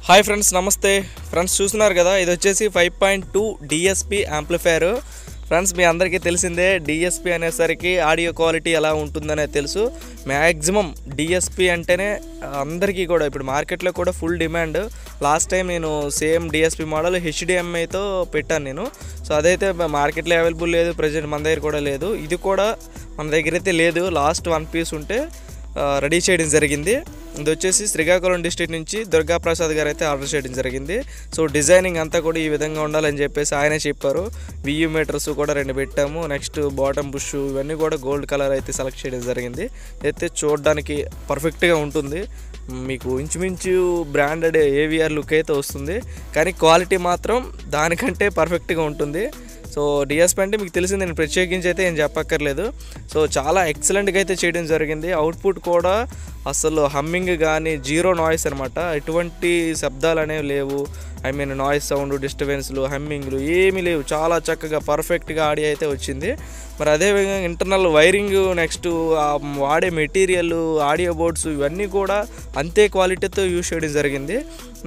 Hi friends, నమస్తే friends. చూస్తున్నారు కదా, ఇది వచ్చేసి 5.2 DSP యాంప్లిఫైర్. ఫ్రెండ్స్, మీ అందరికీ తెలిసిందే DSP అనేసరికి ఆడియో క్వాలిటీ ఎలా ఉంటుందనే తెలుసు. మ్యాక్సిమం DSP అంటేనే అందరికీ కూడా ఇప్పుడు మార్కెట్లో కూడా ఫుల్ డిమాండ్. లాస్ట్ టైం నేను సేమ్ DSP మోడల్ HDMIతో పెట్టాను నేను. సో అదైతే మార్కెట్లో అవైలబుల్ లేదు, ప్రజెంట్ మన దగ్గర కూడా లేదు. ఇది కూడా మన దగ్గర అయితే లేదు. లాస్ట్ 1 పీస్ ఉంటే రెడీ చేయడం జరిగింది. ఇది వచ్చేసి శ్రీకాకుళం డిస్ట్రిక్ట్ నుంచి దుర్గా ప్రసాద్ గారు అయితే ఆర్డర్ చేయడం జరిగింది. సో డిజైనింగ్ అంతా కూడా ఈ విధంగా ఉండాలని చెప్పేసి ఆయనే చెప్పారు. VU మీటర్స్ కూడా 2 పెట్టాము. నెక్స్ట్ బాటమ్ బుష్ ఇవన్నీ కూడా గోల్డ్ కలర్ అయితే సెలెక్ట్ చేయడం జరిగింది. అయితే చూడడానికి పర్ఫెక్ట్గా ఉంటుంది. మీకు ఇంచుమించు బ్రాండెడ్ AVR లుక్ అయితే వస్తుంది, కానీ క్వాలిటీ మాత్రం దానికంటే పర్ఫెక్ట్గా ఉంటుంది. సో DSP అంటే మీకు తెలిసింది, నేను ప్రత్యేకించి అయితే ఏం చెప్పక్కర్లేదు. సో చాలా ఎక్సలెంట్గా అయితే చేయడం జరిగింది. అవుట్పుట్ కూడా అసలు హమ్మింగ్ కానీ జీరో నాయిస్ అనమాట. ఎటువంటి శబ్దాలు అనేవి లేవు. నాయిస్ సౌండ్, డిస్టర్బెన్స్లు, హమ్మింగ్లు ఏమీ లేవు. చాలా చక్కగా పర్ఫెక్ట్గా ఆడియో అయితే వచ్చింది. మరి అదేవిధంగా ఇంటర్నల్ వైరింగ్, నెక్స్ట్ వాడే మెటీరియల్, ఆడియో బోర్డ్స్ ఇవన్నీ కూడా అంతే క్వాలిటీతో యూజ్ చేయడం జరిగింది.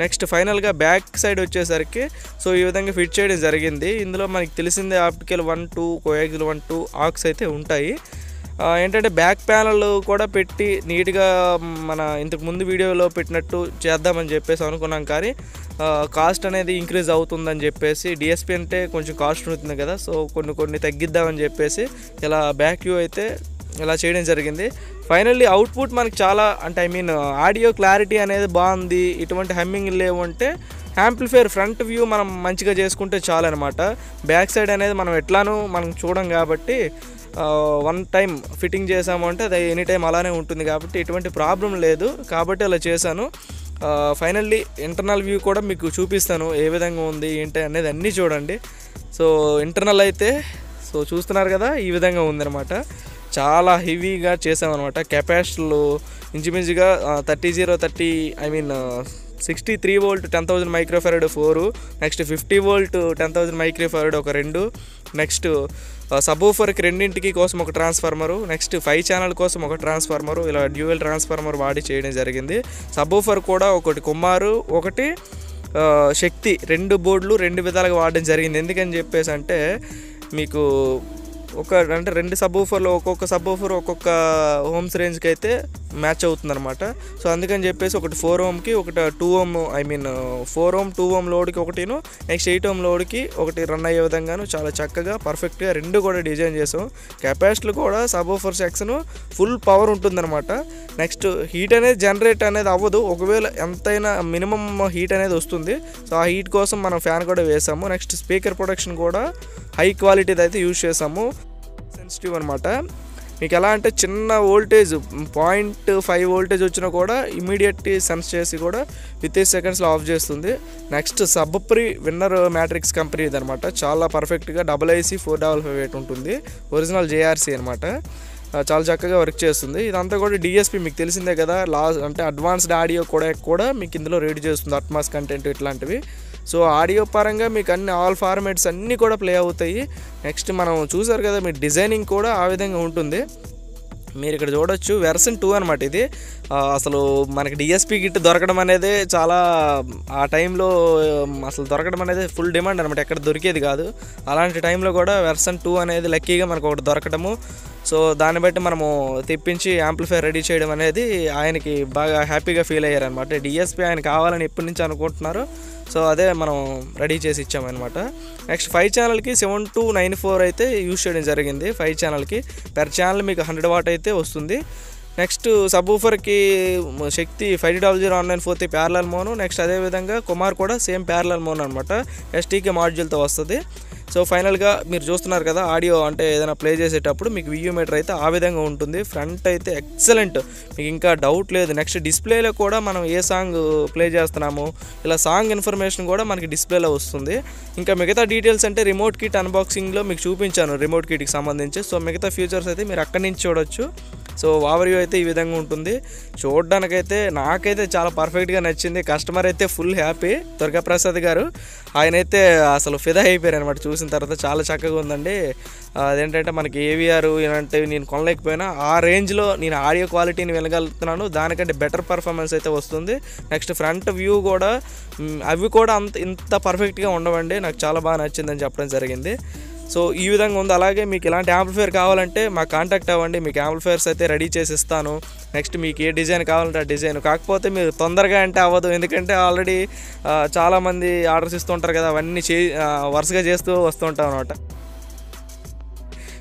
నెక్స్ట్ ఫైనల్గా బ్యాక్ సైడ్ వచ్చేసరికి సో ఈ విధంగా ఫిట్ చేయడం జరిగింది. ఇందులో మనకి తెలిసిందే ఆప్టికల్ 1, 2, కోయాక్సిల్ 1, 2 ఆక్స్ అయితే ఉంటాయి. ఏంటంటే బ్యాక్ ప్యానల్ కూడా పెట్టి నీట్గా మన ఇంతకు ముందు వీడియోలో పెట్టినట్టు చేద్దామని చెప్పేసి అనుకున్నాం, కానీ కాస్ట్ అనేది ఇంక్రీజ్ అవుతుందని చెప్పేసి, DSP అంటే కొంచెం కాస్ట్ ఉంటుంది కదా, సో కొన్ని తగ్గిద్దామని చెప్పేసి ఇలా బ్యాక్ వ్యూ అయితే ఇలా చేయడం జరిగింది. ఫైనల్లీ అవుట్పుట్ మనకి చాలా అంటే ఆడియో క్లారిటీ అనేది బాగుంది. ఇటువంటి హమ్మింగ్ లేవు అంటే యాంప్లిఫైర్ ఫ్రంట్ వ్యూ మనం మంచిగా చేసుకుంటే చాలన్నమాట. బ్యాక్ సైడ్ అనేది మనం ఎట్లానూ మనం చూడం కాబట్టి 1 టైం ఫిట్టింగ్ చేసాము అంటే అది ఎనీ టైం అలానే ఉంటుంది కాబట్టి ఎటువంటి ప్రాబ్లం లేదు. కాబట్టి అలా చేశాను. ఫైనల్లీ ఇంటర్నల్ వ్యూ కూడా మీకు చూపిస్తాను, ఏ విధంగా ఉంది ఏంటి అనేది అన్నీ చూడండి. సో ఇంటర్నల్ అయితే సో చూస్తున్నారు కదా, ఈ విధంగా ఉందన్నమాట. చాలా హెవీగా చేసామన్నమాట. కెపాసిటర్లు ఇంచుమించుగా 63 volt 10,000 microfarad 4, next 50 volt 10,000 microfarad ఒక 2, నెక్స్ట్ సబ్వూఫర్కి రెండింటికి కోసం ఒక ట్రాన్స్ఫార్మరు, నెక్స్ట్ 5 ఛానల్ కోసం ఒక ట్రాన్స్ఫార్మరు, ఇలా డ్యూయల్ ట్రాన్స్ఫార్మర్ వాడి చేయడం జరిగింది. సబ్వూఫర్ కూడా ఒకటి కుమారు, ఒకటి శక్తి, 2 బోర్డులు 2 విధాలుగా వాడడం జరిగింది. ఎందుకని చెప్పేసి అంటే మీకు అంటే 2 సబ్వూఫర్లు ఒక్కొక్క సబ్వూఫర్ ఒక్కొక్క హోమ్స్ రేంజ్కి అయితే మ్యాచ్ అవుతుందన్నమాట. సో అందుకని చెప్పేసి ఒకటి 4 ohmకి, ఒకటి 2 ohm 4 ohm 2 ohm లోడ్కి ఒకటిను, next 8 ohm లోడ్కి ఒకటి రన్ అయ్యే విధంగాను చాలా చక్కగా పర్ఫెక్ట్గా 2 కూడా డిజైన్ చేసాం. కెపాసిటీలు కూడా సబ్వూఫర్ సెక్షన్ ఫుల్ పవర్ ఉంటుందన్నమాట. నెక్స్ట్ హీట్ అనేది జనరేట్ అనేది అవ్వదు, ఒకవేళ ఎంతైనా మినిమం హీట్ అనేది వస్తుంది. సో ఆ హీట్ కోసం మనం ఫ్యాన్ కూడా వేసాము. నెక్స్ట్ స్పీకర్ ప్రొడక్షన్ కూడా హై క్వాలిటీది అయితే యూజ్ చేసాము. సెన్సిటివ్ అనమాట. మీకు ఎలా అంటే చిన్న వోల్టేజ్ 0.5 వోల్టేజ్ వచ్చినా కూడా ఇమీడియట్ సెన్స్ చేసి కూడా విత్ సెకండ్స్లో ఆఫ్ చేస్తుంది. నెక్స్ట్ సబ్ప్రీ విన్నర్ మ్యాట్రిక్స్ కంపెనీది అనమాట. చాలా పర్ఫెక్ట్గా IC 4558 ఉంటుంది. ఒరిజినల్ JRC అనమాట. చాలా చక్కగా వర్క్ చేస్తుంది. ఇదంతా కూడా DSP మీకు తెలిసిందే కదా. అంటే అడ్వాన్స్డ్ ఆడియో కూడా మీకు ఇందులో రీడ్ చేస్తుంది, అట్మాస్ కంటెంట్ ఇట్లాంటివి. సో ఆడియో పరంగా మీకు అన్ని ఆల్ ఫార్మాట్స్ అన్నీ కూడా ప్లే అవుతాయి. నెక్స్ట్ మనం చూసారు కదా, మీ డిజైనింగ్ కూడా ఆ విధంగా ఉంటుంది. మీరు ఇక్కడ చూడొచ్చు వెర్షన్ 2 అనమాట. ఇది అసలు మనకి DSP కిట్ దొరకడం అనేది చాలా ఆ టైంలో అసలు దొరకడం అనేది ఫుల్ డిమాండ్ అనమాట, ఎక్కడ దొరికేది కాదు. అలాంటి టైంలో కూడా వెర్షన్ 2 అనేది లక్కీగా మనకు ఒకటి దొరకడము. సో దాన్ని బట్టి మనము తెప్పించి యాంప్లిఫైర్ రెడీ చేయడం అనేది ఆయనకి బాగా హ్యాపీగా ఫీల్ అయ్యారనమాట. DSP ఆయన కావాలని ఎప్పటి నుంచి అనుకుంటున్నారు. సో అదే మనం రెడీ చేసి ఇచ్చామన్నమాట. నెక్స్ట్ 5 ఛానల్కి 7294 అయితే యూజ్ చేయడం జరిగింది. 5 ఛానల్కి పెర్ ఛానల్ మీకు 100 వాట్ అయితే వస్తుంది. నెక్స్ట్ సబ్వూఫర్కి శక్తి 5001943 ప్యారలల్ మోను. నెక్స్ట్ అదేవిధంగా కుమార్ కూడా సేమ్ ప్యారలల్ మోన్ అనమాట, STK మాడ్యూల్తో వస్తుంది. సో ఫైనల్గా మీరు చూస్తున్నారు కదా, ఆడియో అంటే ఏదైనా ప్లే చేసేటప్పుడు మీకు VU మీటర్ అయితే ఆ విధంగా ఉంటుంది. ఫ్రంట్ అయితే ఎక్సలెంట్, మీకు ఇంకా డౌట్ లేదు. నెక్స్ట్ డిస్ప్లేలో కూడా మనం ఏ సాంగ్ ప్లే చేస్తున్నాము ఇలా సాంగ్ ఇన్ఫర్మేషన్ కూడా మనకి డిస్ప్లేలో వస్తుంది. ఇంకా మిగతా డీటెయిల్స్ అంటే రిమోట్ కిట్ అన్బాక్సింగ్లో మీకు చూపించాను, రిమోట్ కిట్కి సంబంధించి. సో మిగతా ఫీచర్స్ అయితే మీరు అక్కడి నుంచి చూడొచ్చు. సో ఓవర్ వ్యూ అయితే ఈ విధంగా ఉంటుంది. చూడడానికైతే నాకైతే చాలా పర్ఫెక్ట్గా నచ్చింది. కస్టమర్ అయితే ఫుల్ హ్యాపీ, దుర్గా ప్రసాద్ గారు. ఆయనైతే అసలు ఫిదా అయిపోయారు అనమాట చూసిన తర్వాత. చాలా చక్కగా ఉందండి. అదేంటంటే మనకి ఏవిఆర్ ఇలాంటివి నేను కొనలేకపోయినా ఆ రేంజ్లో నేను ఆడియో క్వాలిటీని వినగలుగుతున్నాను. దానికంటే బెటర్ పర్ఫార్మెన్స్ అయితే వస్తుంది. నెక్స్ట్ ఫ్రంట్ వ్యూ కూడా అవి కూడా ఇంత పర్ఫెక్ట్గా ఉండవండి. నాకు చాలా బాగా నచ్చిందని చెప్పడం జరిగింది. సో ఈ విధంగా ఉంది. అలాగే మీకు ఇలాంటి యాంప్లిఫైర్ కావాలంటే మాకు కాంటాక్ట్ అవ్వండి, మీకు యాంప్లిఫైర్స్ అయితే రెడీ చేసి ఇస్తాను. నెక్స్ట్ మీకు ఏ డిజైన్ కావాలంటే ఆ డిజైన్. కాకపోతే మీరు తొందరగా అంటే అవ్వదు, ఎందుకంటే ఆల్రెడీ చాలామంది ఆర్డర్స్ ఇస్తుంటారు కదా, అవన్నీ వరుసగా చేస్తూ వస్తుంటాం అనమాట.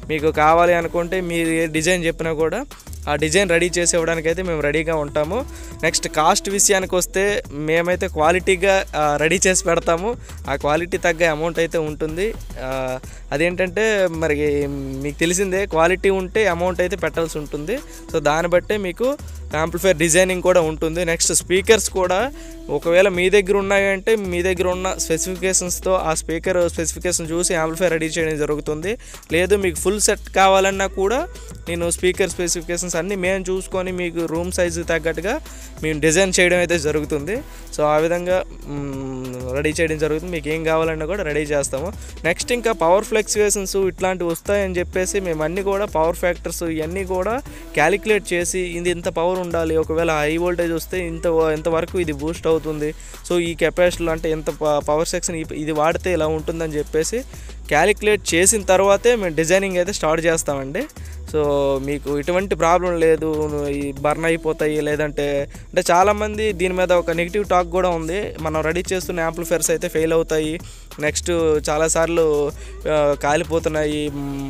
మీకు కావాలి అనుకుంటే మీరు ఏ డిజైన్ చెప్పినా కూడా ఆ డిజైన్ రెడీ చేసి ఇవ్వడానికి అయితే మేము రెడీగా ఉంటాము. నెక్స్ట్ కాస్ట్ విషయానికి వస్తే మేమైతే క్వాలిటీగా రెడీ చేసి పెడతాము. ఆ క్వాలిటీ తగ్గ అమౌంట్ అయితే ఉంటుంది. అదేంటంటే మరి మీకు తెలిసిందే, క్వాలిటీ ఉంటే అమౌంట్ అయితే పెట్టాల్సి ఉంటుంది. సో దాన్ని బట్టే మీకు యాంప్లిఫైర్ డిజైనింగ్ కూడా ఉంటుంది. నెక్స్ట్ స్పీకర్స్ కూడా ఒకవేళ మీ దగ్గర ఉన్నాయంటే మీ దగ్గర ఉన్న స్పెసిఫికేషన్స్తో ఆ స్పీకర్ స్పెసిఫికేషన్ చూసి యాంప్లిఫైర్ రెడీ చేయడం జరుగుతుంది. లేదు మీకు ఫుల్ సెట్ కావాలన్నా కూడా నేను స్పీకర్ స్పెసిఫికేషన్స్ అన్నీ మేము చూసుకొని మీకు రూమ్ సైజు తగ్గట్టుగా మేము డిజైన్ చేయడం అయితే జరుగుతుంది. సో ఆ విధంగా రెడీ చేయడం జరుగుతుంది. మీకు ఏం కావాలన్నా కూడా రెడీ చేస్తాము. నెక్స్ట్ ఇంకా పవర్ ఫ్లక్చుయేషన్స్ ఇట్లాంటివి వస్తాయని చెప్పేసి మేము అన్నీ కూడా పవర్ ఫ్యాక్టర్స్ ఇవన్నీ కూడా క్యాలిక్యులేట్ చేసి ఇది ఇంత పవర్ ఉండాలి, ఒకవేళ హై వోల్టేజ్ వస్తే ఇంతవరకు ఇది బూస్ట్ అవుతుంది, సో ఈ కెపాసిటీలో అంటే ఎంత పవర్ సెక్షన్ ఇది వాడితే ఇలా ఉంటుందని చెప్పేసి క్యాలిక్యులేట్ చేసిన తర్వాతే మేము డిజైనింగ్ అయితే స్టార్ట్ చేస్తామండి. సో మీకు ఎటువంటి ప్రాబ్లం లేదు, ఈ బర్న్ అయిపోతాయి లేదంటే అంటే చాలామంది దీని మీద ఒక నెగిటివ్ టాక్ కూడా ఉంది, మనం రెడీ చేస్తున్న యాంప్లిఫైర్స్ అయితే ఫెయిల్ అవుతాయి, నెక్స్ట్ చాలాసార్లు కాలిపోతున్నాయి,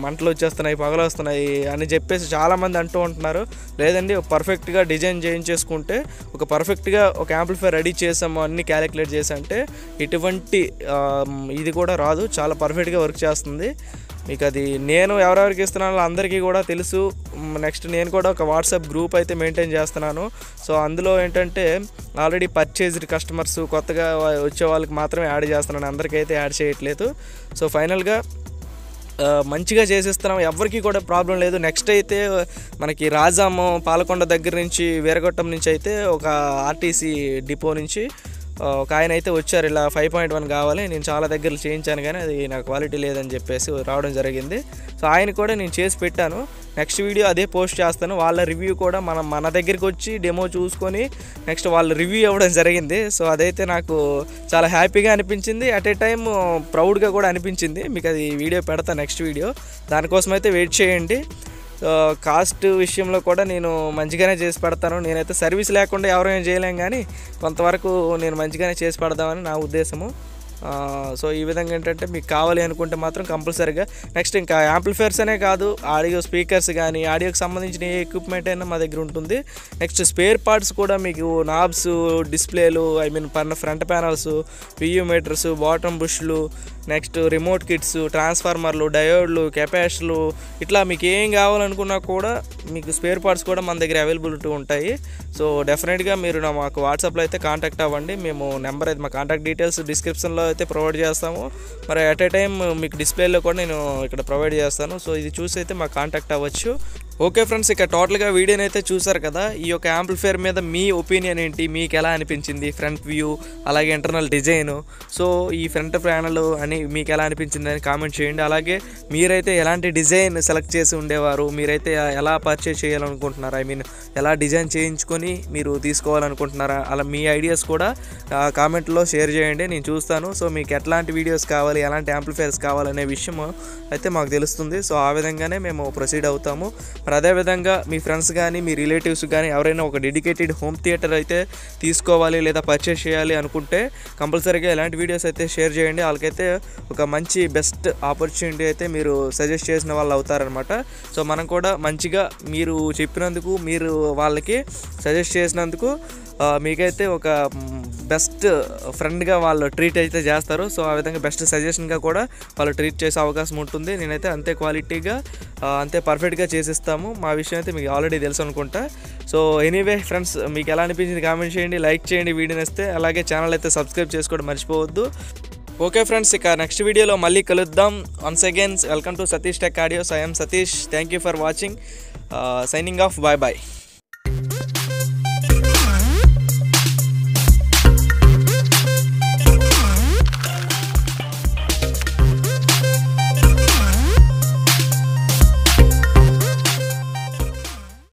మంటలు వచ్చేస్తున్నాయి, పగలు వస్తున్నాయి అని చెప్పేసి చాలామంది అంటూ ఉంటున్నారు. లేదండి, పర్ఫెక్ట్గా డిజైన్ చేయించేసుకుంటే ఒక పర్ఫెక్ట్గా ఒక యాంప్లిఫైర్ రెడీ చేసాము అన్నీ క్యాలిక్యులేట్ చేసి అంటే ఎటువంటి ఇది కూడా రాదు, చాలా పర్ఫెక్ట్గా వర్క్ చేస్తుంది. మీకు అది నేను ఎవరెవరికి ఇస్తున్నానో అందరికీ కూడా తెలుసు. నెక్స్ట్ నేను కూడా ఒక వాట్సాప్ గ్రూప్ అయితే మెయింటైన్ చేస్తున్నాను. సో అందులో ఏంటంటే ఆల్రెడీ పర్చేజ్డ్ కస్టమర్స్ కొత్తగా వచ్చే వాళ్ళకి మాత్రమే యాడ్ చేస్తున్నాను, అందరికైతే యాడ్ చేయట్లేదు. సో ఫైనల్గా మంచిగా చేసేస్తున్నాం, ఎవరికి కూడా ప్రాబ్లం లేదు. నెక్స్ట్ అయితే మనకి రాజాము పాలకొండ దగ్గర నుంచి వీరగొట్టం నుంచి అయితే ఒక ఆర్టీసీ డిపో నుంచి ఒక ఆయన అయితే వచ్చారు, ఇలా 5.1 కావాలి, నేను చాలా దగ్గర చేయించాను కానీ అది నాకు క్వాలిటీ లేదని చెప్పేసి రావడం జరిగింది. సో ఆయన కూడా నేను చేసి పెట్టాను. నెక్స్ట్ వీడియో అదే పోస్ట్ చేస్తాను. వాళ్ళ రివ్యూ కూడా మన దగ్గరికి వచ్చి డెమో చూసుకొని నెక్స్ట్ వాళ్ళ రివ్యూ ఇవ్వడం జరిగింది. సో అదైతే నాకు చాలా హ్యాపీగా అనిపించింది, అట్ ఏ టైం ప్రౌడ్గా కూడా అనిపించింది. మీకు అది వీడియో పెడతా నెక్స్ట్ వీడియో, దానికోసం అయితే వెయిట్ చేయండి. కాస్ట్ విషయంలో కూడా నేను మంచిగానే చేసి పెడతాను. నేనైతే సర్వీస్ లేకుండా ఎవరైనా చేయలేం, కానీ కొంతవరకు నేను మంచిగానే చేసి పెడదామని నా ఉద్దేశము. సో ఈ విధంగా ఏంటంటే మీకు కావాలి అనుకుంటే మాత్రం కంపల్సరీగా నెక్స్ట్ ఇంకా యాంప్లిఫైర్స్ అనే కాదు, ఆడియో స్పీకర్స్ కానీ ఆడియోకి సంబంధించిన ఏ ఎక్విప్మెంట్ అయినా మా దగ్గర ఉంటుంది. నెక్స్ట్ స్పేర్ పార్ట్స్ కూడా మీకు నాబ్స్, డిస్ప్లేలు, front panels, PU meters, bottom బుష్లు, నెక్స్ట్ రిమోట్ కిట్స్, ట్రాన్స్ఫార్మర్లు, డయోడ్లు, కెపాసిటర్లు, ఇట్లా మీకు ఏం కావాలనుకున్నా కూడా మీకు స్పేర్ పార్ట్స్ కూడా మన దగ్గర అవైలబిలిటీ ఉంటాయి. సో డెఫినెట్గా మీరు మాకు వాట్సాప్లో అయితే కాంటాక్ట్ అవ్వండి. మేము నెంబర్ అయితే మా కాంటాక్ట్ డీటెయిల్స్ డిస్క్రిప్షన్లో అయితే ప్రొవైడ్ చేస్తాము. మరి అట్ ఏ టైం మీకు డిస్ప్లేలో కూడా నేను ఇక్కడ ప్రొవైడ్ చేస్తాను. సో ఇది చూసి అయితే మాకు కాంటాక్ట్ అవ్వచ్చు. ఓకే ఫ్రెండ్స్, ఇక టోటల్గా వీడియోని అయితే చూసారు కదా. ఈ యొక్క యాంప్లిఫైర్ మీద మీ ఒపీనియన్ ఏంటి, మీకు ఎలా అనిపించింది, ఫ్రంట్ వ్యూ అలాగే ఇంటర్నల్ డిజైను, సో ఈ ఫ్రంట్ ప్యానల్ అని మీకు ఎలా అనిపించింది అని కామెంట్ చేయండి. అలాగే మీరైతే ఎలాంటి డిజైన్ సెలెక్ట్ చేసి ఉండేవారు, మీరైతే ఎలా పర్చేస్ చేయాలనుకుంటున్నారా, ఎలా డిజైన్ చేయించుకొని మీరు తీసుకోవాలనుకుంటున్నారా, అలా మీ ఐడియాస్ కూడా కామెంట్లో షేర్ చేయండి, నేను చూస్తాను. సో మీకు ఎట్లాంటి వీడియోస్ కావాలి, ఎలాంటి యాంప్లిఫైర్స్ కావాలనే విషయం అయితే మాకు తెలుస్తుంది. సో ఆ విధంగానే మేము ప్రొసీడ్ అవుతాము. మరి అదేవిధంగా మీ ఫ్రెండ్స్ కానీ మీ రిలేటివ్స్ కానీ ఎవరైనా ఒక డెడికేటెడ్ హోమ్ థియేటర్ అయితే తీసుకోవాలి లేదా పర్చేస్ చేయాలి అనుకుంటే కంపల్సరీగా ఇలాంటి వీడియోస్ అయితే షేర్ చేయండి. వాళ్ళకైతే ఒక మంచి బెస్ట్ ఆపర్చునిటీ అయితే మీరు సజెస్ట్ చేసిన వాళ్ళు అవుతారనమాట. సో మనం కూడా మంచిగా మీరు చెప్పినందుకు, మీరు వాళ్ళకి సజెస్ట్ చేసినందుకు మీకైతే ఒక బెస్ట్ ఫ్రెండ్గా వాళ్ళు ట్రీట్ అయితే చేస్తారు. సో ఆ విధంగా బెస్ట్ సజెషన్గా కూడా వాళ్ళు ట్రీట్ చేసే అవకాశం ఉంటుంది. నేనైతే అంతే క్వాలిటీగా అంతే పర్ఫెక్ట్గా చేసిస్తాము. మా విషయం అయితే మీకు ఆల్రెడీ తెలుసు అనుకుంటా. సో ఎనీవే ఫ్రెండ్స్, మీకు ఎలా అనిపించింది కామెంట్ చేయండి, లైక్ చేయండి వీడియోని వస్తే, అలాగే ఛానల్ అయితే సబ్స్క్రైబ్ చేసుకోవడం మర్చిపోవద్దు. ఓకే ఫ్రెండ్స్, ఇక నెక్స్ట్ వీడియోలో మళ్ళీ కలుద్దాం. Once again welcome to Satish Tech Audios. I'm Satish. Thank you for watching. Signing off, bye bye.